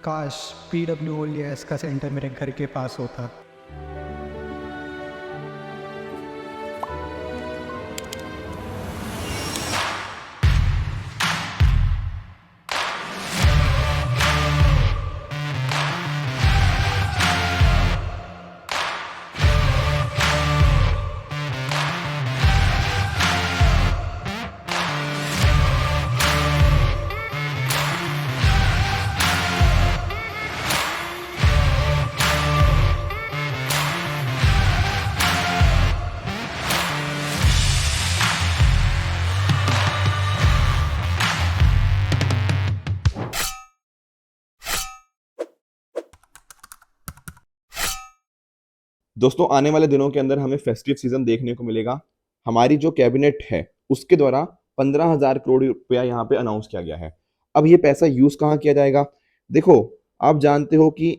काश PWOLS का centre मेरे घर के पास होता। दोस्तों, आने वाले दिनों के अंदर हमें फेस्टिव सीजन देखने को मिलेगा। हमारी जो कैबिनेट है उसके द्वारा 15,000 करोड़ रुपया यहाँ पे अनाउंस किया गया है। अब ये पैसा यूज कहाँ किया जाएगा? देखो, आप जानते हो कि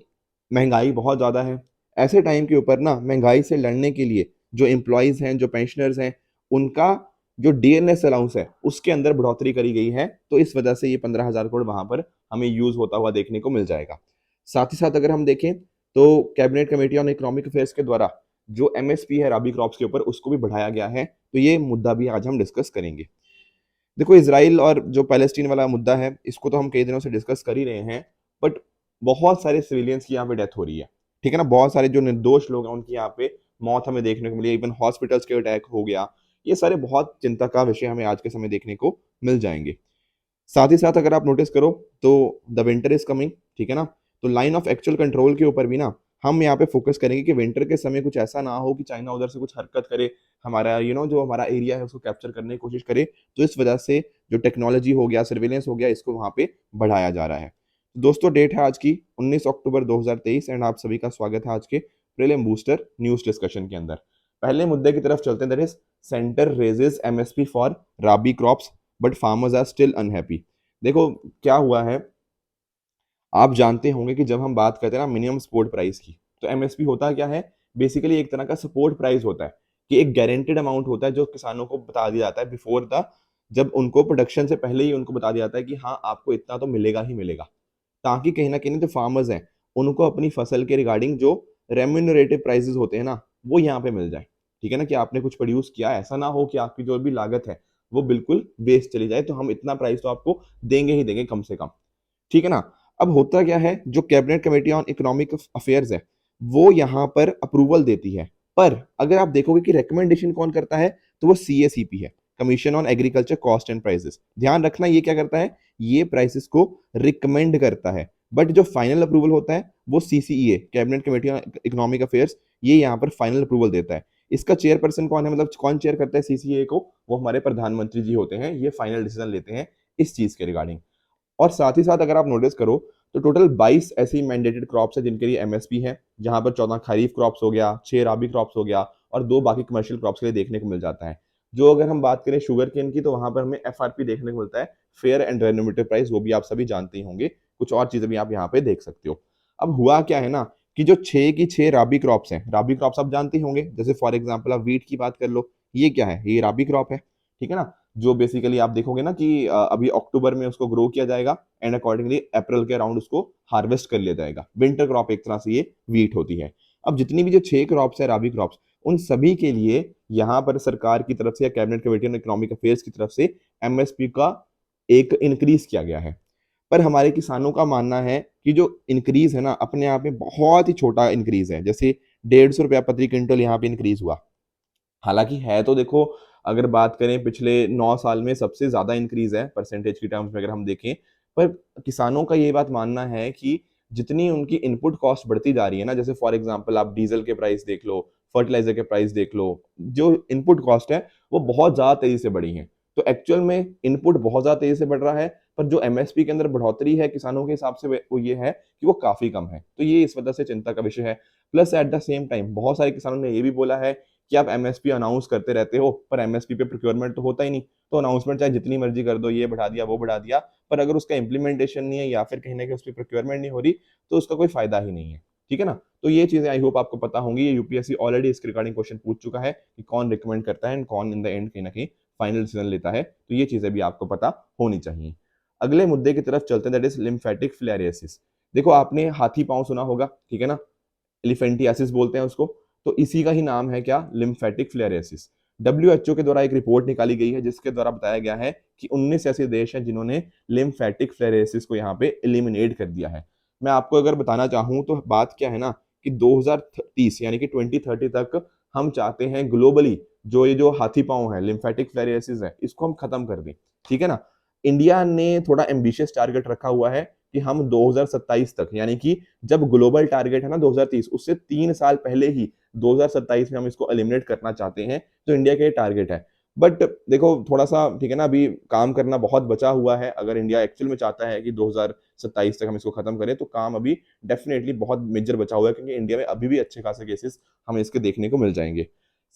महंगाई बहुत ज्यादा है। ऐसे टाइम के ऊपर ना महंगाई से लड़ने के लिए जो एम्प्लॉयज हैं, जो पेंशनर्स हैं, उनका जो डीएनएस अलाउंस है उसके अंदर बढ़ोतरी करी गई है। तो इस वजह से ये 15,000 करोड़ वहां पर हमें यूज होता हुआ देखने को मिल जाएगा। साथ ही साथ अगर हम देखें तो cabinet committee on economic affairs के द्वारा जो एमएसपी है राबी क्रॉप्स के ऊपर उसको भी बढ़ाया गया है। तो ये मुद्दा भी आज हम डिस्कस करेंगे। देखो, इसराइल और जो पैलेस्टीन वाला मुद्दा है इसको तो हम कई दिनों से डिस्कस कर ही रहे हैं, बट बहुत सारे सिविलियंस की यहाँ पे डेथ हो रही है। ठीक है ना, बहुत सारे जो निर्दोष लोग हैं उनकी यहाँ पे मौत हमें देखने को मिली, इवन हॉस्पिटल्स के अटैक हो गया। ये सारे बहुत चिंता का विषय हमें आज के समय देखने को मिल जाएंगे। साथ ही साथ अगर आप नोटिस करो तो द विंटर इज कमिंग, ठीक है ना, तो लाइन ऑफ एक्चुअल कंट्रोल के ऊपर भी ना हम यहाँ पे फोकस करेंगे कि विंटर के समय कुछ ऐसा ना हो कि चाइना उधर से कुछ हरकत करे, हमारा जो हमारा एरिया है उसको कैप्चर करने की कोशिश करे। तो इस वजह से जो टेक्नोलॉजी हो गया, सर्वेलेंस हो गया, इसको वहाँ पे बढ़ाया जा रहा है। दोस्तों, डेट है आज की 19 अक्टूबर 2023 एंड आप सभी का स्वागत है आज के प्रीलिम बूस्टर न्यूज डिस्कशन के अंदर। पहले मुद्दे की तरफ चलते हैं, that is centre raises MSP for rabi crops but farmers are still unhappy. देखो क्या हुआ है, आप जानते होंगे कि जब हम बात करते हैं ना मिनिमम सपोर्ट प्राइस की, तो एमएसपी होता क्या है? बेसिकली एक तरह का सपोर्ट प्राइस होता है कि एक गारंटेड अमाउंट होता है जो किसानों को बता दिया जाता है बिफोर द, जब उनको प्रोडक्शन से पहले ही उनको बता दिया जाता है कि हाँ आपको इतना तो मिलेगा ही मिलेगा, ताकि कहीं ना कहीं जो फार्मर्स हैं उनको अपनी फसल के रिगार्डिंग जो रेम्यूनरेटिव प्राइसेस होते हैं ना वो यहाँ पे मिल जाए। ठीक है ना, कि आपने कुछ प्रोड्यूस किया, ऐसा ना हो कि आपकी जो भी लागत है वो बिल्कुल वेस्ट चली जाए, तो हम इतना प्राइस तो आपको देंगे ही देंगे कम से कम। ठीक है ना। अब होता क्या है, जो cabinet committee on economic affairs है वो यहाँ पर अप्रूवल देती है, पर अगर आप देखोगे कि रिकमेंडेशन कौन करता है तो वो सीएसीपी है, commission on agriculture cost and prices. ध्यान रखना, ये क्या करता है? ये प्राइसेस को रिकमेंड करता है, बट जो फाइनल अप्रूवल होता है वो CCEA, cabinet committee on economic affairs, ये यहाँ पर फाइनल अप्रूवल देता है। इसका चेयरपर्सन कौन है, मतलब कौन चेयर करता है सीसीईए को? वो हमारे प्रधानमंत्री जी होते हैं, ये फाइनल डिसीजन लेते हैं इस चीज के रिगार्डिंग। और साथ ही साथ अगर आप नोटिस करो तो टोटल 22 ऐसी मैंडेटेड क्रॉप्स है जिनके लिए एमएसपी है, जहां पर 14 खरीफ क्रॉप्स हो गया, 6 राबी क्रॉप्स हो गया और 2 बाकी कमर्शियल क्रॉप्स के लिए देखने को मिल जाता है। जो अगर हम बात करें शुगर केन की, तो वहां पर हमें एफआरपी देखने को मिलता है, फेयर एंड रेन्यूमेटिव प्राइस, वो भी आप सभी जानते ही होंगे। कुछ और चीजें भी आप यहाँ पे देख सकते हो। अब हुआ क्या है ना कि जो 6 की 6 राबी क्रॉप्स हैं, राबी क्रॉप्स आप जानते ही होंगे, जैसे फॉर एग्जाम्पल आप वीट की बात कर लो, ये क्या है? ये राबी क्रॉप है। ठीक है ना, जो बेसिकली आप देखोगे ना कि अभी अक्टूबर में उसको ग्रो किया जाएगा एंड अकॉर्डिंगली अप्रैल के अराउंड उसको हार्वेस्ट कर लिया जाएगा। विंटर क्रॉप एक तरह से ये वीट होती है। अब जितनी भी जो 6 क्रॉप्स है राबी क्रॉप्स, उन सभी के लिए यहाँ पर सरकार की तरफ से या cabinet committee on economic affairs की तरफ से एमएसपी का एक इंक्रीज किया गया है। पर हमारे किसानों का मानना है कि जो इंक्रीज है ना अपने आप में बहुत ही छोटा इंक्रीज है, जैसे 150 रुपया प्रति क्विंटल यहाँ पे इंक्रीज हुआ। हालांकि है तो देखो, अगर बात करें पिछले 9 साल में सबसे ज्यादा इंक्रीज है परसेंटेज की टर्म्स में अगर हम देखें। पर किसानों का ये बात मानना है कि जितनी उनकी इनपुट कॉस्ट बढ़ती जा रही है ना, जैसे फॉर एग्जांपल आप डीजल के प्राइस देख लो, फर्टिलाइजर के प्राइस देख लो, जो इनपुट कॉस्ट है वो बहुत ज्यादा तेजी से बढ़ी है। तो एक्चुअल में इनपुट बहुत ज्यादा तेजी से बढ़ रहा है, पर जो एमएसपी के अंदर बढ़ोतरी है किसानों के हिसाब से वो ये है कि वो काफी कम है। तो ये इस वजह से चिंता का विषय है। Plus at the same time बहुत सारे किसानों ने ये भी बोला है कि आप एमएसपी अनाउंस करते रहते हो पर एमएसपी पे प्रोक्योरमेंट तो होता ही नहीं। तो अनाउंसमेंट चाहे जितनी मर्जी कर दो, ये बढ़ा दिया वो बढ़ा दिया, पर अगर उसका इंप्लीमेंटेशन नहीं है या फिर कहीं ना कहीं उस पर प्रोक्योरमेंट नहीं हो रही तो उसका कोई फायदा ही नहीं है। ठीक है ना, तो ये चीजें आई होप आपको पता होंगी। ये यूपीएससी ऑलरेडी इसके रिगार्डिंग क्वेश्चन पूछ चुका है कि कौन रिकमेंड करता है एंड कौन इन द एंड कहीं ना कहीं फाइनल डिसीजन लेता है। तो ये चीजें भी आपको पता होनी चाहिए। अगले मुद्दे की तरफ चलते हैं, दैट इज लिम्फेटिक फिलेरियोसिस। देखो आपने हाथी पांव सुना होगा, ठीक है ना, एलिफेंटियासिस बोलते हैं उसको, तो इसी का ही नाम है क्या, लिम्फेटिक फ्लेरेसिस। डब्ल्यूएचओ के द्वारा एक रिपोर्ट निकाली गई है जिसके द्वारा बताया गया है कि 19 ऐसे देश हैं जिन्होंने लिम्फेटिक फ्लेरेसिस को यहाँ पे एलिमिनेट कर दिया है। मैं आपको अगर बताना चाहूँ तो बात क्या है ना कि 2030 यानी कि 2030 तक हम चाहते हैं ग्लोबली ये जो हाथी पांव है, लिम्फेटिक फ्लेरेसिस है, इसको हम खत्म कर दें, ठीक है ना। इंडिया ने थोड़ा एम्बिशियस टारगेट रखा हुआ है कि हम 2027 तक, यानी कि जब ग्लोबल टारगेट है ना 2030, उससे 3 साल पहले ही 2027 में हम इसको एलिमिनेट करना चाहते हैं, तो इंडिया का ये टारगेट है। बट देखो थोड़ा सा, ठीक है ना, अभी काम करना बहुत बचा हुआ है। अगर इंडिया एक्चुअल में चाहता है कि 2027 तक हम इसको खत्म करें, तो काम अभी डेफिनेटली बहुत मेजर बचा हुआ है, क्योंकि इंडिया में अभी भी अच्छे खासे केसेस हमें इसके देखने को मिल जाएंगे।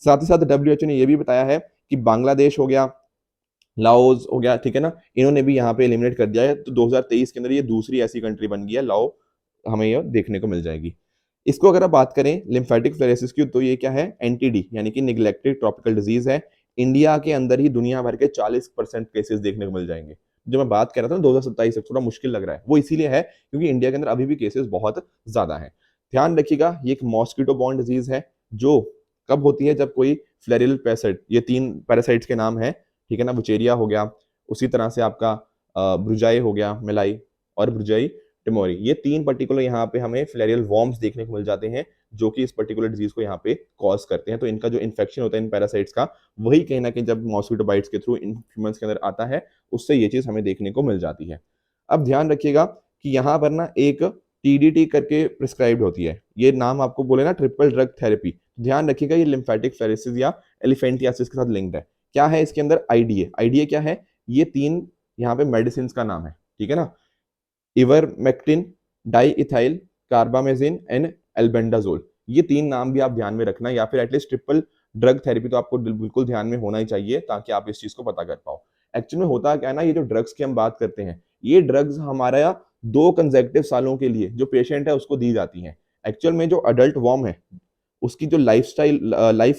साथ ही साथ डब्ल्यूएचओ ने यह भी बताया है कि बांग्लादेश हो गया, लाओस हो गया, ठीक है ना, इन्होंने भी यहाँ पे एलिमिनेट कर दिया है। तो 2023 के अंदर ये दूसरी ऐसी कंट्री बन गई है, लाओ, हमें ये देखने को मिल जाएगी। इसको अगर आप बात करें लिम्फेटिक फ्लेरेसिस की, तो ये क्या है, एनटीडी यानी कि निग्लेक्टेड ट्रॉपिकल डिजीज है। इंडिया के अंदर ही दुनिया भर के 40% केसेस देखने को मिल जाएंगे। जो मैं बात कर रहा था ना 2027 तक थोड़ा मुश्किल लग रहा है, वो इसीलिए है क्योंकि इंडिया के अंदर अभी भी केसेस बहुत ज्यादा है। ध्यान रखिएगा, ये एक मॉस्किटो बॉर्न डिजीज है जो कब होती है, जब कोई फ्लेरिल पैरासाइट, ये 3 पैरासाइट्स के नाम है, ठीक है ना, बुचेरिया हो गया, उसी तरह से आपका ब्रुजाई हो गया, मेलाई, और ब्रुजाई टिमोरी, ये 3 पर्टिकुलर यहाँ पे हमें फ्लेरियल वॉर्म्स देखने को मिल जाते हैं जो कि इस पर्टिकुलर डिजीज को यहाँ पे कॉज करते हैं। तो इनका जो इन्फेक्शन होता है इन पैरासाइट्स का, वही कहीं ना कहीं जब मॉस्किटो बाइट्स के थ्रू इन ह्यूमंस के अंदर आता है, उससे ये चीज हमें देखने को मिल जाती है। अब ध्यान रखिएगा कि यहाँ पर ना एक टीडीटी करके प्रिस्क्राइब्ड होती है, ये नाम आपको बोले ना, ट्रिपल ड्रग थेरेपी। ध्यान रखिएगा ये लिम्फेटिक फ्लेरेसिस या एलिफेंटियासिस के साथ लिंक्ड है। क्या है इसके अंदर, आईडीए। आईडीए क्या है, ये 3 यहाँ पे मेडिसिन का नाम है, ठीक है ना, इवरमेक्टिन, डाईइथाइल कार्बामेजिन एंड एल्बेंडाजोल। ये 3 नाम भी आप ध्यान में रखना, या फिर एटलीस्ट ट्रिपल ड्रग थेरेपी तो आपको बिल्कुल ध्यान में होना ही चाहिए ताकि आप इस चीज को पता कर पाओ। एक्चुअल में होता क्या है ना, ये जो ड्रग्स की हम बात करते हैं, ये ड्रग्स हमारा 2 कंसेक्यूटिव सालों के लिए जो पेशेंट है उसको दी जाती हैं। एक्चुअल में जो अडल्ट वॉर्म है उसकी जो लाइफ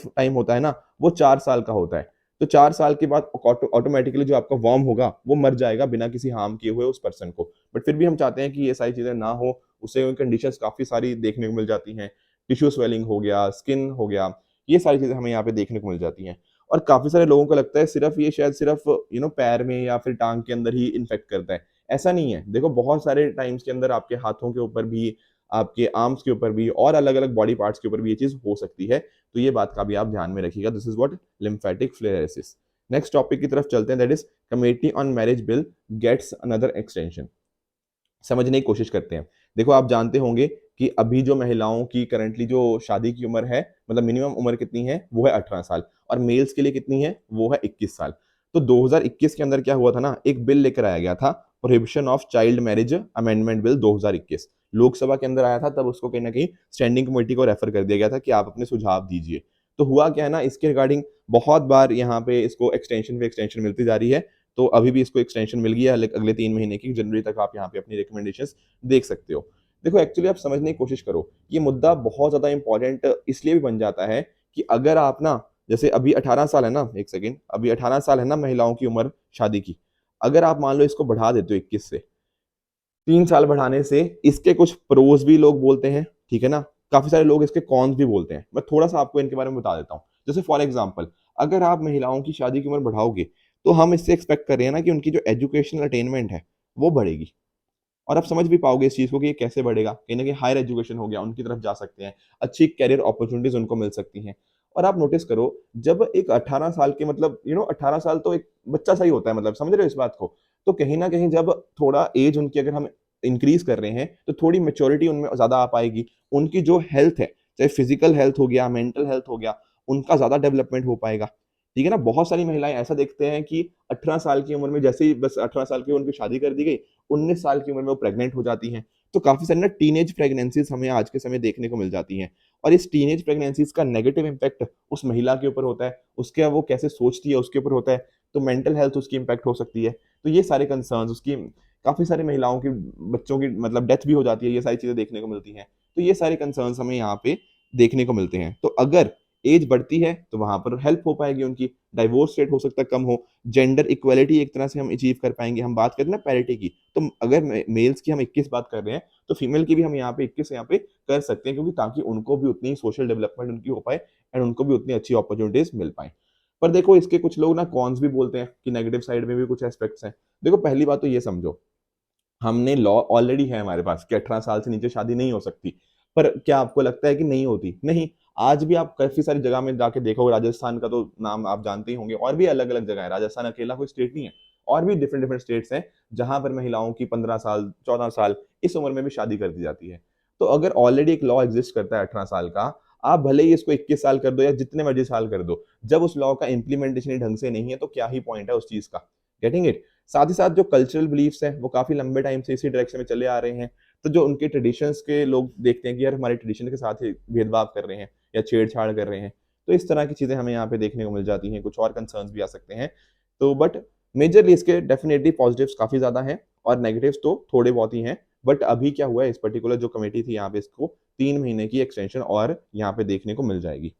टाइम होता है ना, वो 4 साल का होता है। तो 4 साल के बाद ऑटोमेटिकली जो आपका वॉर्म होगा वो मर जाएगा बिना किसी हार्म किए हुए उस पर्सन को। बट फिर भी हम चाहते हैं कि ये सारी चीजें ना हो, उससे कंडीशंस काफी सारी देखने को मिल जाती हैं। टिश्यू स्वेलिंग हो गया, स्किन हो गया, ये सारी चीजें हमें यहाँ पे देखने को मिल जाती हैं। और काफी सारे लोगों को लगता है सिर्फ ये शायद सिर्फ पैर में या फिर टांग के अंदर ही इन्फेक्ट करता है। ऐसा नहीं है, देखो बहुत सारे टाइम्स के अंदर आपके हाथों के ऊपर भी, आपके आर्म्स के ऊपर भी, और अलग अलग बॉडी पार्ट्स के ऊपर भी ये चीज हो सकती है। तो ये बात का भी आप ध्यान में रखिएगा। This is what lymphatic filariasis. Next topic की तरफ चलते हैं, that is committee on marriage bill gets another extension. समझने की कोशिश करते हैं। देखो आप जानते होंगे कि अभी जो महिलाओं की करंटली जो शादी की उम्र है, मतलब मिनिमम उम्र कितनी है, वो है 18 साल, और मेल्स के लिए कितनी है, वो है 21 साल। तो 2021 के अंदर क्या हुआ था ना, एक बिल लेकर आया गया था, prohibition of child marriage amendment bill 2021, Lok Sabha के अंदर आया था। तब उसको कहीं ना कहीं स्टैंडिंग कमेटी को रेफर कर दिया गया था कि आप अपने सुझाव दीजिए। तो हुआ क्या है ना, इसके रिगार्डिंग बहुत बार यहाँ पे इसको एक्सटेंशन पे एक्सटेंशन मिलती जा रही है। तो अभी भी इसको एक्सटेंशन मिल गई है अगले 3 महीने की, जनवरी तक आप यहाँ पे अपनी रिकमेंडेशंस देख सकते हो। देखो एक्चुअली आप समझने की कोशिश करो, ये मुद्दा बहुत ज्यादा इंपॉर्टेंट इसलिए भी बन जाता है कि अगर आप ना, जैसे अभी 18 साल है ना, एक सेकेंड, अभी 18 साल है ना महिलाओं की उम्र शादी की, अगर आप मान लो इसको बढ़ा देते हो 21 से, 3 साल बढ़ाने से इसके कुछ प्रोज भी लोग बोलते हैं, ठीक है ना, काफी सारे लोग इसके कॉन्स भी बोलते हैं। मैं थोड़ा सा आपको इनके बारे में बता देता हूँ। जैसे फॉर एग्जाम्पल, अगर आप महिलाओं की शादी की उम्र बढ़ाओगे, तो हम इससे एक्सपेक्ट कर रहे हैं ना कि उनकी जो एजुकेशनल अटेनमेंट है वो बढ़ेगी। और आप समझ भी पाओगे इस चीज को कि ये कैसे बढ़ेगा, कहीं ना कहीं हायर एजुकेशन हो गया, उनकी तरफ जा सकते हैं, अच्छी कैरियर अपॉर्चुनिटीज उनको मिल सकती हैं। और आप नोटिस करो, जब एक 18 साल के, मतलब 18 साल तो एक बच्चा सा ही होता है, मतलब समझ रहे हो इस बात को। तो कहीं ना कहीं जब थोड़ा एज उनकी अगर हम इंक्रीज कर रहे हैं, तो थोड़ी मेच्योरिटी उनमें ज्यादा आ पाएगी। उनकी जो हेल्थ है, चाहे फिजिकल हेल्थ हो गया, मेंटल हेल्थ हो गया, उनका ज्यादा डेवलपमेंट हो पाएगा, ठीक है ना। बहुत सारी महिलाएं ऐसा देखते हैं कि 18 साल की उम्र में, जैसे ही बस 18 साल की उनकी शादी कर दी गई, 19 साल की उम्र में वो प्रेग्नेंट हो जाती हैं। तो काफी सारी ना टीनेज प्रेगनेंसीज हमें आज के समय देखने को मिल जाती हैं। और इस टीनेज प्रेगनेंसीज का नेगेटिव इम्पैक्ट उस महिला के ऊपर होता है, उसके वो कैसे सोचती है उसके ऊपर होता है। तो मेंटल हेल्थ उसकी इम्पैक्ट हो सकती है। तो ये सारे कंसर्न्स उसकी, काफी सारी महिलाओं की, बच्चों की मतलब डेथ भी हो जाती है, ये सारी चीजें देखने को मिलती हैं। तो ये सारे कंसर्न्स हमें यहाँ पे देखने को मिलते हैं। तो अगर एज बढ़ती है तो वहां पर हेल्प हो पाएगी उनकी, डाइवोर्स रेट हो सकता है कम हो, जेंडर इक्वालिटी एक तरह से हम अचीव कर पाएंगे। हम बात करें ना पैरिटी की, तो अगर मेल्स की हम 21 बात कर रहे हैं तो फीमेल की भी हम यहाँ पे 21 यहाँ पे कर सकते हैं, क्योंकि ताकि उनको भी उतनी सोशल डेवलपमेंट उनकी हो पाए एंड उनको भी उतनी अच्छी अपॉर्चुनिटीज मिल पाए। पर देखो इसके कुछ लोग ना कॉन्स भी बोलते हैं कि नेगेटिव साइड में भी कुछ एस्पेक्ट्स हैं। देखो पहली बात तो ये समझो, हमने लॉ ऑलरेडी है हमारे पास कि 18 साल से नीचे शादी नहीं हो सकती। पर क्या आपको लगता है कि नहीं होती? नहीं। आज भी आप काफी सारी जगह में जाके देखो, राजस्थान का तो नाम आप जानते ही होंगे, और भी अलग अलग जगह है, राजस्थान अकेला कोई स्टेट नहीं है, और भी डिफरेंट डिफरेंट स्टेट्स हैं जहां पर महिलाओं की 15 साल 14 साल इस उम्र में भी शादी कर दी जाती है। तो अगर ऑलरेडी एक लॉ एग्जिस्ट करता है 18 साल का, आप भले ही इसको 21 साल कर दो या जितने मर्जी साल कर दो, जब उस लॉ का इंप्लीमेंटेशन ढंग से नहीं है तो क्या ही पॉइंट है उस चीज का। Getting it? साथ ही साथ जो कल्चरल बिलीफ्स हैं वो काफी लंबे टाइम से इसी डायरेक्शन में चले आ रहे हैं। तो जो उनके ट्रेडिशंस के लोग देखते हैं कि यार हमारे ट्रेडिशन के साथ ही भेदभाव कर रहे हैं या छेड़छाड़ कर रहे हैं, तो इस तरह की चीजें हमें यहाँ पे देखने को मिल जाती हैं। कुछ और कंसर्न्स भी आ सकते हैं। तो बट मेजरली इसके डेफिनेटली पॉजिटिव्स काफी ज्यादा हैं और नेगेटिव्स तो थोड़े बहुत ही हैं। बट अभी क्या हुआ है, इस पर्टिकुलर जो कमेटी थी यहाँ पे इसको 3 महीने की एक्सटेंशन और यहाँ पे देखने को मिल जाएगी।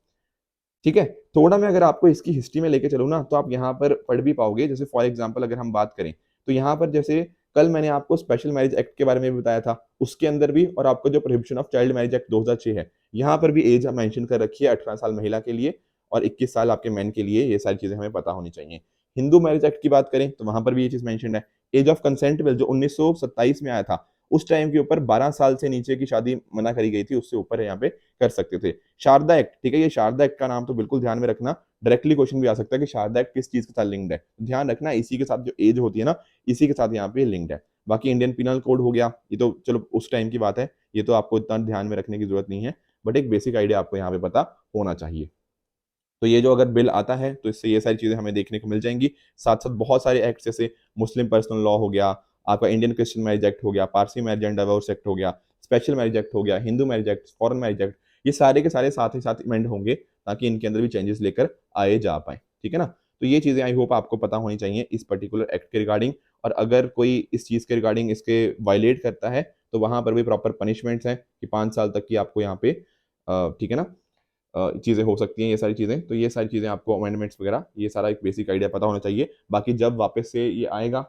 ठीक है, थोड़ा मैं अगर आपको इसकी हिस्ट्री में लेके चलूँ ना, तो आप यहाँ पर पढ़ भी पाओगे। जैसे फॉर एग्जांपल अगर हम बात करें तो यहाँ पर जैसे कल मैंने आपको स्पेशल मैरिज एक्ट के बारे में भी बताया था, उसके अंदर भी, और आपको जो prohibition of child marriage act 2006 है, यहाँ पर भी एज मेंशन कर रखी है 18 साल महिला के लिए और 21 साल आपके मैन के लिए। ये सारी चीजें हमें पता होनी चाहिए। हिंदू मैरिज एक्ट की बात करें तो वहां पर भी ये चीज मेंशन है। एज ऑफ कंसेंट बिल जो 1927 में आया था, उस टाइम के ऊपर 12 साल से नीचे की शादी मना करी गई थी, उससे ऊपर यहाँ पे कर सकते थे। शारदा एक्ट, ठीक है, ये शारदा एक्ट का नाम तो बिल्कुल ध्यान में रखना, डायरेक्टली क्वेश्चन भी आ सकता है कि शारदा एक्ट किस चीज के साथ लिंक्ड है। ध्यान रखना इसी के साथ जो एज होती है ना, इसी के साथ यहाँ पे लिंक्ड है। बाकी इंडियन पिनल कोड हो गया, ये तो चलो उस टाइम की बात है, ये तो आपको इतना ध्यान में रखने की जरूरत नहीं है, बट एक बेसिक आइडिया आपको यहाँ पे पता होना चाहिए। तो ये जो अगर बिल आता है तो इससे ये सारी चीजें हमें देखने को मिल जाएंगी। साथ साथ बहुत सारे एक्ट जैसे मुस्लिम पर्सनल लॉ हो गया, आपका इंडियन क्रिश्चियन मैरिज एक्ट हो गया, Parsi marriage and divorce act हो गया, स्पेशल मैरिज एक्ट हो गया, Hindu marriage act, foreign marriage act, ये सारे के सारे साथ ही साथ इमेंड होंगे ताकि इनके अंदर भी चेंजेस लेकर आए जा पाए। ठीक है ना? तो ये चीजें आई होप आपको पता होनी चाहिए इस पर्टिकुलर एक्ट के रिगार्डिंग। और अगर कोई इस चीज के रिगार्डिंग इसके वायलेट करता है तो वहां पर भी प्रॉपर पनिशमेंट्स हैं कि 5 साल तक की आपको यहाँ पे ठीक है ना चीजें हो सकती हैं, ये सारी चीजें। तो ये सारी चीजें आपको अमेंडमेंट्स वगैरह ये सारा एक बेसिक आइडिया पता होना चाहिए। बाकी जब वापस से ये आएगा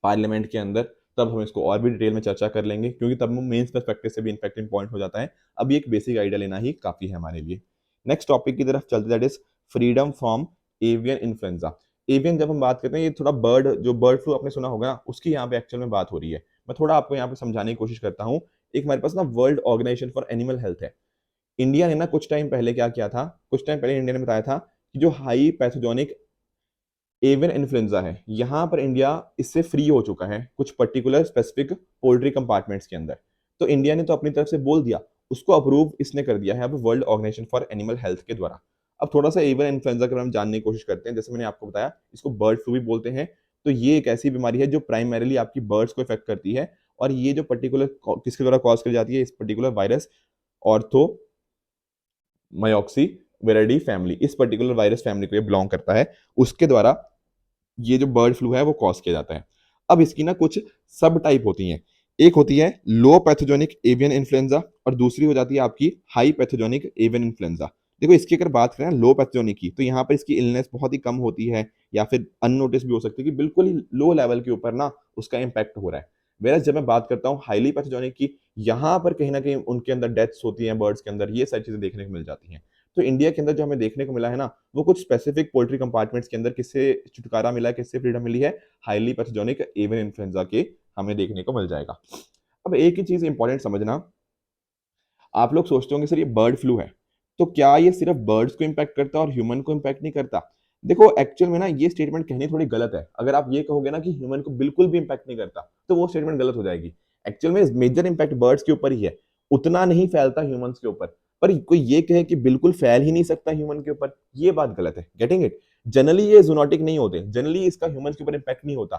पार्लियामेंट के अंदर तब हम इसको और भी डिटेल में चर्चा कर लेंगे, क्योंकि तब मेंस पर्सपेक्टिव से भी इम्पैक्टिंग पॉइंट हो जाता है। अभी एक बेसिक आइडिया लेना ही काफी है हमारे लिए। नेक्स्ट टॉपिक की तरफ चलते, that is freedom from avian influenza. Avian जब हम बात करते हैं, ये थोड़ा बर्ड, जो बर्ड फ्लू आपने सुना होगा ना, उसकी यहाँ पे एक्चुअल में बात हो रही है। मैं थोड़ा आपको यहाँ पे समझाने की कोशिश करता हूँ। एक हमारे पास ना world organisation for animal health है। इंडिया ने ना कुछ टाइम पहले क्या किया था, कुछ टाइम पहले इंडिया ने बताया था कि जो हाई पैथोजेनिक एवियन इन्फ्लुएंजा है, यहाँ पर इंडिया इससे फ्री हो चुका है कुछ पर्टिकुलर स्पेसिफिक पोल्ट्री कंपार्टमेंट्स के अंदर। तो इंडिया ने तो अपनी तरफ से बोल दिया, उसको अप्रूव इसने कर दिया है अब world organisation for animal health के द्वारा। अब थोड़ा सा एवियन इन्फ्लुएंजा के बारे में जानने की कोशिश करते हैं। जैसे मैंने आपको बताया, इसको बर्ड फ्लू भी बोलते हैं। तो ये एक ऐसी बीमारी है जो प्राइमरीली आपकी बर्ड्स को इफेक्ट करती है, और ये जो पर्टिकुलर किसके द्वारा कॉज करी जाती है, इस पर्टिकुलर वायरस ऑर्थो मायोक्सी वेरेडी फैमिली, इस पर्टिकुलर वायरस फैमिली को ये बिलोंग करता है, उसके द्वारा ये जो बर्ड फ्लू है वो कॉज किया जाता है। अब इसकी ना कुछ सब टाइप होती हैं। एक होती है लो पैथोजेनिक एवियन इन्फ्लुएंजा और दूसरी हो जाती है आपकी हाई पैथोजेनिक एवियन इन्फ्लुएंजा। देखो इसकी अगर बात करें लो पैथोजेनिक की, तो यहाँ पर इसकी इलनेस बहुत ही कम होती है या फिर अननोटिस भी हो सकती है कि बिल्कुल ही लो लेवल के ऊपर ना उसका इम्पैक्ट हो रहा है। वेरस जब मैं बात करता हूँ हाईली पैथोजेनिक की, यहाँ पर कहीं ना कहीं उनके अंदर डेथ्स होती हैं बर्ड्स के अंदर, ये सारी चीजें देखने को मिल जाती हैं। तो इंडिया के अंदर जो हमें देखने को मिला है ना, वो कुछ स्पेसिफिक पोल्ट्री कंपार्टमेंट्स के अंदर किससे छुटकारा मिला है, किससे फ्रीडम मिली है, हाईली पैथोजेनिक एवियन इन्फ्लुएंजा के हमें देखने को मिल जाएगा। अब एक ही चीज इंपॉर्टेंट समझना, आप लोग सोचते होंगे सर ये बर्ड फ्लू है, तो क्या ये सिर्फ बर्ड्स को इम्पैक्ट करता है और ह्यूमन को इम्पैक्ट नहीं करता? देखो एक्चुअल में ना ये स्टेटमेंट कहनी थोड़ी गलत है। अगर आप ये कहोगे ना कि ह्यूमन को बिल्कुल भी इम्पैक्ट नहीं करता, तो वो स्टेटमेंट गलत हो जाएगी। एक्चुअल में मेजर इम्पैक्ट बर्ड्स के ऊपर ही है, उतना नहीं फैलता ह्यूमंस के ऊपर। पर कोई ये कहे कि बिल्कुल फैल ही नहीं सकता ह्यूमन के ऊपर, ये बात गलत है। Getting it? जनरली ये जूनोटिक नहीं होते, जनरली इसका ह्यूमंस के ऊपर इम्पैक्ट नहीं होता।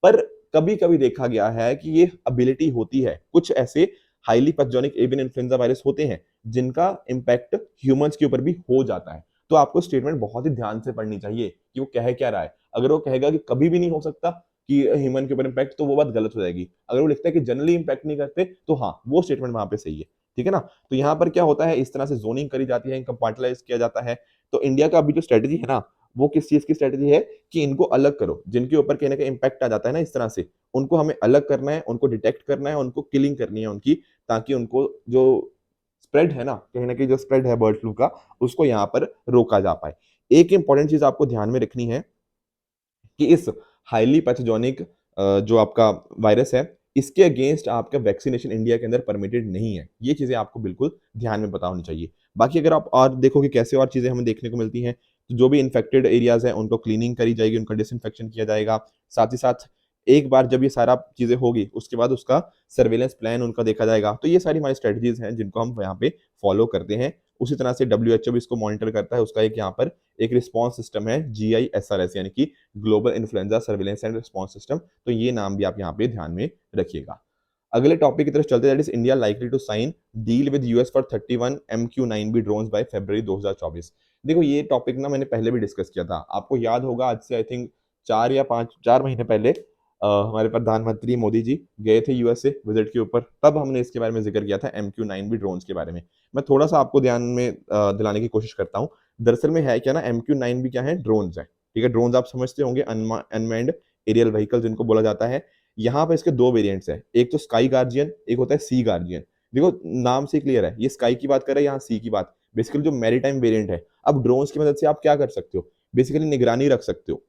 पर कभी कभी देखा गया है कि ये एबिलिटी होती है, कुछ ऐसे highly pathogenic avian influenza virus होते हैं जिनका इम्पैक्ट ह्यूमंस के ऊपर भी हो जाता है। तो आपको स्टेटमेंट बहुत ही ध्यान से पढ़नी चाहिए कि वो कह क्या रहा है। अगर वो कहेगा कि कभी भी नहीं हो सकता कि ह्यूमन के ऊपर इम्पैक्ट, तो वो बात गलत हो जाएगी। अगर वो लिखता है कि जनरली इम्पैक्ट नहीं करते, तो हाँ वो स्टेटमेंट वहां पे सही है। ठीक है ना? तो यहाँ पर क्या होता है, इस तरह से जोनिंग करी जाती है, कंपार्टमेंटलाइज किया जाता है। तो इंडिया का अभी जो स्ट्रेटेजी है ना, वो किस चीज की स्ट्रेटेजी है कि इनको अलग करो, जिनके ऊपर कहीं ना कहीं इम्पैक्ट आ जाता है ना इस तरह से, उनको हमें अलग करना है, उनको डिटेक्ट करना है, उनको किलिंग करनी है उनकी, ताकि उनको जो स्प्रेड है ना, कहीं ना कहीं जो स्प्रेड है बर्ड फ्लू का, उसको यहाँ पर रोका जा पाए। एक इंपॉर्टेंट चीज आपको ध्यान में रखनी है कि इस हाईली पैथोजेनिक जो आपका वायरस है, इसके अगेंस्ट आपका वैक्सीनेशन इंडिया के अंदर परमिटेड नहीं है। ये चीजें आपको बिल्कुल ध्यान में पता होनी चाहिए। बाकी अगर आप और देखो कि कैसे और चीजें हमें देखने को मिलती हैं, तो जो भी इन्फेक्टेड एरियाज हैं उनको क्लीनिंग करी जाएगी, उनका डिसइंफेक्शन किया जाएगा। साथ ही साथ एक बार जब ये सारा चीजें होगी, उसके बाद उसका सर्वेलेंस प्लान उनका देखा जाएगा। तो ये सारी हमारी स्ट्रेटजीज हैं जिनको हम यहाँ पे फॉलो करते हैं। उसी तरह से WHO भी इसको मॉनिटर करता है, उसका एक यहाँ पर एक रिस्पॉन्स सिस्टम है GISRS, यानी कि global influenza surveillance and response system. तो ये नाम भी आप यहाँ पे ध्यान में रखिएगा। अगले टॉपिक की तरफ चलते हैं, that is India likely to sign deal with US for 31 MQ-9B drones by February 2024। देखो ये टॉपिक ना मैंने पहले भी डिस्कस किया था, आपको याद होगा आज से आई थिंक 4 महीने पहले हमारे प्रधानमंत्री मोदी जी गए थे USA विजिट के ऊपर, तब हमने इसके बारे में जिक्र किया था MQ-9B ड्रोन्स के बारे में। मैं थोड़ा सा आपको ध्यान में दिलाने की कोशिश करता हूँ। दरअसल में है क्या ना, MQ-9B क्या है, ड्रोन्स है, ठीक है। ड्रोन्स आप समझते होंगे, अनमैन्ड एरियल व्हीकल जिनको बोला जाता है। यहाँ पे इसके दो वेरिएंट्स हैं, एक तो स्काई गार्जियन, एक होता है सी गार्जियन। देखो नाम से क्लियर है, ये स्काई की बात कर रहे हैं, यहाँ सी की बात, बेसिकली जो मैरीटाइम वेरिएंट है। अब ड्रोन्स की मदद से आप क्या कर सकते हो, बेसिकली निगरानी रख सकते हो।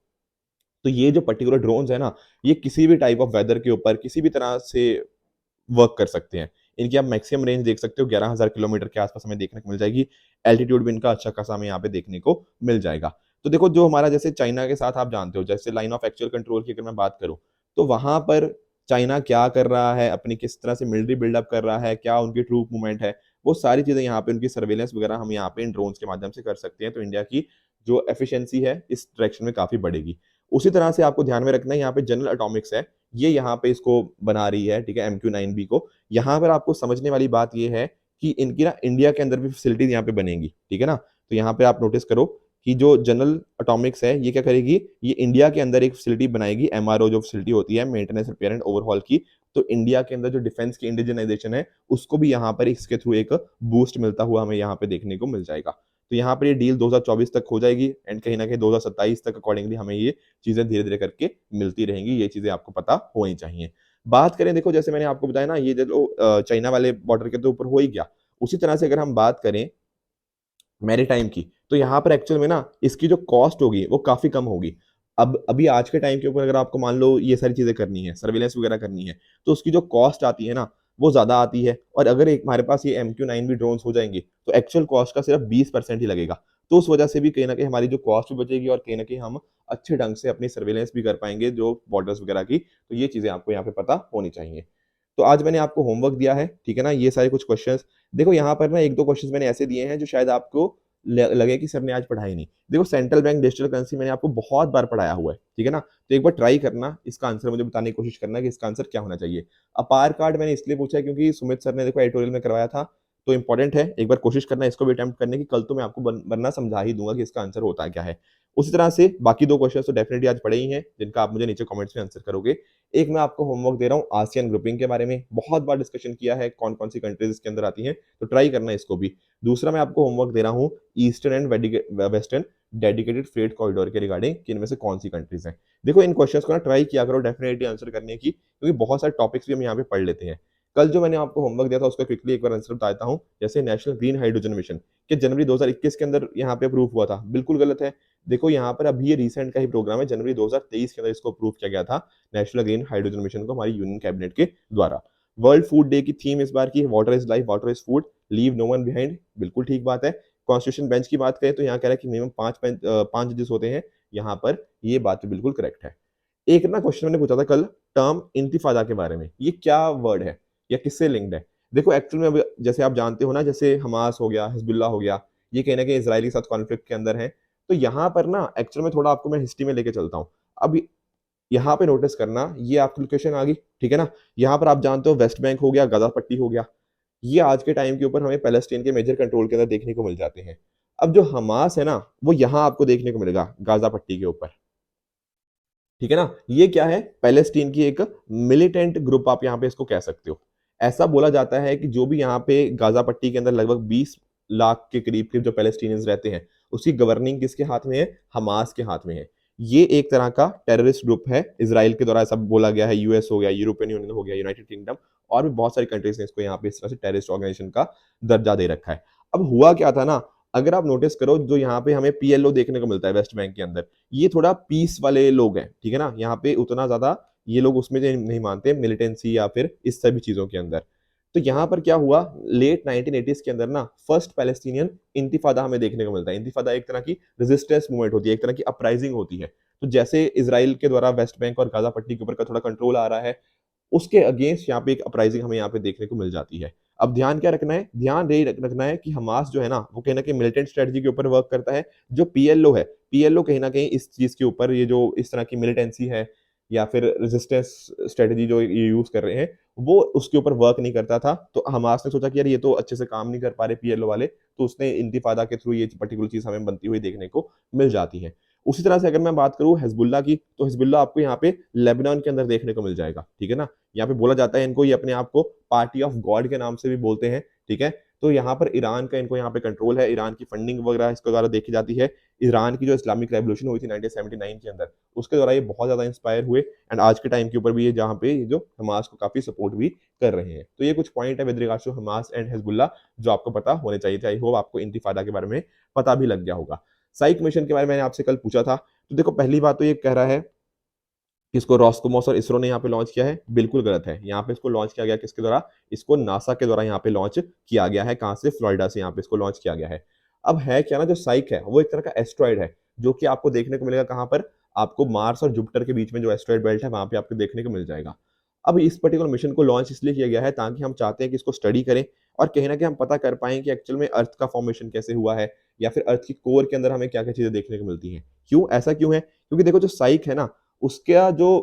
तो ये जो पर्टिकुलर ड्रोन्स है ना, ये किसी भी टाइप ऑफ वेदर के ऊपर किसी भी तरह से वर्क कर सकते हैं। इनकी आप मैक्सिमम रेंज देख सकते हो 11,000 किलोमीटर के आसपास हमें देखने को मिल जाएगी। एल्टीट्यूड भी इनका अच्छा खासा हमें यहाँ पे देखने को मिल जाएगा। तो देखो जो हमारा जैसे चाइना के साथ आप जानते हो, जैसे लाइन ऑफ एक्चुअल कंट्रोल की अगर मैं बात करूं, तो वहां पर चाइना क्या कर रहा है, अपनी किस तरह से मिलिट्री बिल्डअप कर रहा है, क्या उनकी ट्रूप मूवमेंट है, वो सारी चीजें यहाँ पे उनकी सर्वेलेंस वगैरह हम यहाँ पे इन ड्रोन्स के माध्यम से कर सकते हैं। तो इंडिया की जो एफिशिएंसी है इस डायरेक्शन में काफी बढ़ेगी। उसी तरह से आपको ध्यान में रखना है, यहाँ पे जनरल एटॉमिक्स है, ये यहाँ पे इसको बना रही है, ठीक है, MQ-9B को। यहाँ पर आपको समझने वाली बात ये है कि इनकी ना इंडिया के अंदर भी फैसिलिटीज यहाँ पे बनेंगी, ठीक है ना। तो यहाँ पे आप नोटिस करो कि जो जनरल एटॉमिक्स है ये क्या करेगी, ये इंडिया के अंदर एक फैसिलिटी बनाएगी, MRO जो फैसिलिटी होती है, मेंटेनेंस रिपेयर एंड ओवरहॉल की। तो इंडिया के अंदर जो डिफेंस की इंडिजिनाइजेशन है, उसको भी यहाँ पर इसके थ्रू एक बूस्ट मिलता हुआ हमें यहाँ पे देखने को मिल जाएगा। तो यहाँ पर ये डील 2024 तक हो जाएगी एंड कहीं ना कहीं 2027 तक अकॉर्डिंगली हमें ये चीजें धीरे धीरे करके मिलती रहेंगी। ये चीजें आपको पता होनी चाहिए। बात करें, देखो जैसे मैंने आपको बताया ना, ये जो चाइना वाले बॉर्डर के तो ऊपर हो ही गया, उसी तरह से अगर हम बात करें मैरीटाइम की, तो यहाँ पर एक्चुअल में ना इसकी जो कॉस्ट होगी वो काफी कम होगी। अब अभी आज के टाइम के ऊपर अगर आपको मान लो ये सारी चीजें करनी है, सर्विलेंस वगैरह करनी है, तो उसकी जो कॉस्ट आती है ना वो ज्यादा आती है। और अगर एक हमारे पास ये MQ-9B ड्रोन्स हो जाएंगे, तो एक्चुअल कॉस्ट का सिर्फ 20% ही लगेगा। तो उस वजह से भी कहीं ना कहीं हमारी जो कॉस्ट भी बचेगी और कहीं ना कहीं हम अच्छे ढंग से अपनी सर्वेलेंस भी कर पाएंगे जो बॉर्डर्स वगैरह की। तो ये चीजें आपको यहाँ पे पता होनी चाहिए। तो आज मैंने आपको होमवर्क दिया है, ठीक है ना, ये सारे कुछ क्वेश्चंस। देखो यहाँ पर ना एक दो क्वेश्चंस मैंने ऐसे दिए हैं जो शायद आपको लगे कि सर ने आज पढ़ाई नहीं। देखो सेंट्रल बैंक डिजिटल करेंसी मैंने आपको बहुत बार पढ़ाया हुआ है, ठीक है ना। तो एक बार ट्राई करना, इसका आंसर मुझे बताने की कोशिश करना कि इसका आंसर क्या होना चाहिए। अपार कार्ड मैंने इसलिए पूछा है क्योंकि सुमित सर ने देखो एडिटोरियल में करवाया था, तो इंपॉर्टेंट है, एक बार कोशिश करना इसको भी अटेम्प्ट करने की। कल तो मैं आपको बनना समझा ही दूंगा कि इसका आंसर होता है क्या है। उसी तरह से बाकी दो क्वेश्चन तो डेफिनेटली आज पढ़े ही हैं, जिनका आप मुझे नीचे कमेंट्स में आंसर करोगे। एक मैं आपको होमवर्क दे रहा हूँ आसियान ग्रुपिंग के बारे में, बहुत बार डिस्कशन किया है कौन कौन सी कंट्रीज इसके अंदर आती हैं, तो ट्राई करना इसको भी। दूसरा मैं आपको होमवर्क दे रहा हूँ eastern and western dedicated freight corridor के रिगार्डिंग कि इनमें से कौन सी कंट्रीज हैं। देखो इन क्वेश्चंस को ना ट्राई किया करो डेफिनेटली आंसर करने की, क्योंकि बहुत सारे टॉपिक्स भी हम यहाँ पे पढ़ लेते हैं। कल जो मैंने आपको होमवर्क दिया था उसका क्विकली एक बार आंसर बताता हूँ। जैसे नेशनल ग्रीन हाइड्रोजन मिशन कि जनवरी 2021 के अंदर यहाँ पे अप्रूव हुआ था, बिल्कुल गलत है। देखो यहाँ पर अभी ये रिसेंट का ही प्रोग्राम है, जनवरी 2023 के अंदर इसको अप्रूव किया गया था, नेशनल ग्रीन हाइड्रोजन मिशन को हमारी यूनियन कैबिनेट के द्वारा। वर्ल्ड फूड डे की थीम इस बार की water is life, water is food, leave no one behind, बिल्कुल ठीक बात है। कॉन्स्टिट्यूशन बेंच की बात करें तो यहाँ कह रहा है कि मिनिमम पांच जजेस होते हैं यहाँ पर, ये बात बिल्कुल करेक्ट है। एक ना क्वेश्चन मैंने पूछा था कल टर्म इंतिफादा के बारे में, ये क्या वर्ड है या किससे लिंक्ड है। देखो एक्चुअल में अभी जैसे आप जानते हो ना, जैसे हमास हो गया, हिजबुल्लाह हो गया, ये कहीं ना कहीं इसराइल के साथ कॉन्फ्लिक्ट के अंदर है। तो यहाँ पर ना एक्चुअल में थोड़ा आपको मैं हिस्ट्री में लेके चलता हूँ। अब यहाँ पे नोटिस करना, ये आपकी लोकेशन आ गई, ठीक है ना। यहाँ पर आप जानते हो वेस्ट बैंक हो गया, गाजा पट्टी हो गया, ये आज के टाइम के ऊपर हमें पैलेस्टीन के मेजर कंट्रोल के अंदर देखने को मिल जाते हैं। अब जो हमास है ना, वो यहाँ आपको देखने को मिलेगा गाजा पट्टी के ऊपर, ठीक है ना। ये क्या है, पैलेस्टीन की एक मिलिटेंट ग्रुप आप यहाँ पे इसको कह सकते हो। ऐसा बोला जाता है कि जो भी यहाँ पे गाजा पट्टी के अंदर लगभग 20 लाख के करीब के जो पैलेस्टीनियंस रहते हैं, उसकी गवर्निंग किसके हाथ में है? हमास के हाथ में है। ये एक तरह का टेररिस्ट ग्रुप है, इजराइल के द्वारा ऐसा बोला गया है। यूएस हो गया, यूरोपियन यूनियन हो गया, यूनाइटेड किंगडम और भी बहुत सारी कंट्रीज ने इसको यहाँ पे इस तरह से टेररिस्ट ऑर्गेनाइजेशन का दर्जा दे रखा है। अब हुआ क्या था ना, अगर आप नोटिस करो, जो यहाँ पे हमें पीएलओ देखने को मिलता है वेस्ट बैंक के अंदर, ये थोड़ा पीस वाले लोग हैं, ठीक है ना। यहाँ पे उतना ज्यादा ये लोग उसमें नहीं मानते मिलिटेंसी या फिर इस सभी चीजों के अंदर। तो यहाँ पर क्या हुआ, लेट 1980s के अंदर ना फर्स्ट पैलेस्टीनियन इंतिफादा हमें देखने को मिलता है। इंतिफादा एक तरह की रेजिस्टेंस मूवमेंट होती है, एक तरह की अपराइजिंग होती है। तो जैसे इजराइल के द्वारा वेस्ट बैंक और गाजा पट्टी के ऊपर का थोड़ा कंट्रोल आ रहा है, उसके अगेंस्ट यहाँ पे एक अपराइजिंग हमें यहाँ पे देखने को मिल जाती है। अब ध्यान क्या रखना है, ध्यान यही रखना है कि हमास जो है ना, वो कहीं ना कहीं मिलिटेंट स्ट्रेटजी के ऊपर वर्क करता है। जो पीएलओ है, पीएलओ कहीं ना कहीं इस चीज के ऊपर, ये जो इस तरह की मिलिटेंसी है या फिर रेजिस्टेंस स्ट्रेटजी जो ये यूज कर रहे हैं, वो उसके ऊपर वर्क नहीं करता था। तो हमास ने सोचा कि यार ये तो अच्छे से काम नहीं कर पा रहे पीएलओ वाले, तो उसने इंतिफादा के थ्रू ये पर्टिकुलर चीज हमें बनती हुई देखने को मिल जाती है। उसी तरह से अगर मैं बात करूं हिजबुल्लाह की, तो हिजबुल्लाह आपको यहाँ पे लेबनान के अंदर देखने को मिल जाएगा, ठीक है ना। यहाँ पे बोला जाता है इनको, ये अपने आप को पार्टी ऑफ गॉड के नाम से भी बोलते हैं, ठीक है। तो यहाँ पर ईरान का इनको यहाँ पे कंट्रोल है, ईरान की फंडिंग वगैरह इसके द्वारा देखी जाती है। ईरान की जो इस्लामिक रेवोल्यूशन हुई थी 1979 के अंदर, उसके द्वारा ये बहुत ज्यादा इंस्पायर हुए एंड आज के टाइम के ऊपर भी ये जहाँ पे ये जो हमास को काफी सपोर्ट भी कर रहे हैं। तो ये कुछ पॉइंट है with regards to Hamas and Hezbollah जो आपको पता होने चाहिए थे। आई होप आपको इंतिफादा के बारे में पता भी लग गया होगा। साइक मिशन के बारे में मैंने आपसे कल पूछा था, तो देखो पहली बात तो ये कह रहा है कि इसको रॉस्कोमोस और इसरो ने यहाँ पे लॉन्च किया है, बिल्कुल गलत है। यहाँ पे इसको लॉन्च किया गया किसके द्वारा? इसको नासा के द्वारा यहाँ पे लॉन्च किया गया है। कहाँ से? फ्लोरिडा से यहाँ पे इसको लॉन्च किया गया है। अब है क्या ना, जो साइक है वो एक तरह का एस्ट्रॉइड है, जो कि आपको देखने को मिलेगा कहाँ पर? आपको मार्स और जुपिटर के बीच में जो एस्ट्रॉइड बेल्ट है वहां पे आपको देखने को मिल जाएगा। अब इस पर्टिकुलर मिशन को लॉन्च इसलिए किया गया है ताकि हम चाहते हैं कि इसको स्टडी करें और कहीं ना कहीं हम पता कर पाएं कि एक्चुअल में अर्थ का फॉर्मेशन कैसे हुआ है, या फिर अर्थ की कोर के अंदर हमें क्या क्या चीजें देखने को मिलती हैं। क्यों ऐसा क्यों है? क्योंकि देखो जो साइक है ना, उसका जो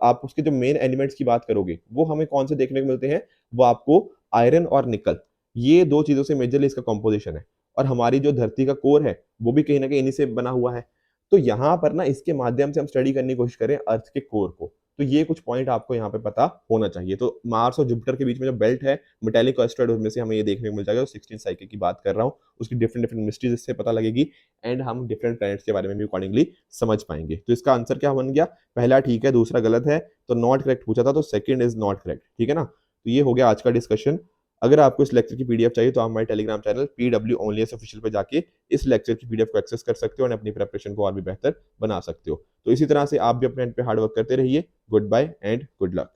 आप उसके जो मेन एलिमेंट्स की बात करोगे, वो हमें कौन से देखने को मिलते हैं? वो आपको आयरन और निकल, ये दो चीजों से मेजरली इसका कॉम्पोजिशन है। और हमारी जो धरती का कोर है वो भी कहीं ना कहीं इन्हीं से बना हुआ है। तो यहाँ पर ना इसके माध्यम से हम स्टडी करने की कोशिश करें अर्थ के कोर को। तो ये कुछ पॉइंट आपको यहाँ पे पता होना चाहिए। तो मार्स और जुपिटर के बीच में जो बेल्ट है मेटालिक एस्टेरॉइड, उसमें से हमें ये देखने को मिल जाएगा। 16 साइकिल की बात कर रहा हूँ, उसकी डिफरेंट डिफरेंट मिस्ट्रीज इससे पता लगेगी एंड हम डिफरेंट प्लैनेट्स के बारे में भी अकॉर्डिंगली समझ पाएंगे। तो इसका आंसर क्या बन गया? पहला ठीक है, दूसरा गलत है। तो नॉट करेक्ट पूछा था, तो सेकंड इज नॉट करेक्ट, ठीक है ना। तो ये हो गया आज का डिस्कशन। अगर आपको इस लेक्चर की पीडीएफ चाहिए तो आप हमारे Telegram channel PW only official पे जाके इस लेक्चर की पीडीएफ को एक्सेस कर सकते हो और अपनी प्रिपरेशन को और भी बेहतर बना सकते हो। तो इसी तरह से आप भी अपने एंड पे हार्ड वर्क करते रहिए। Good bye and good luck.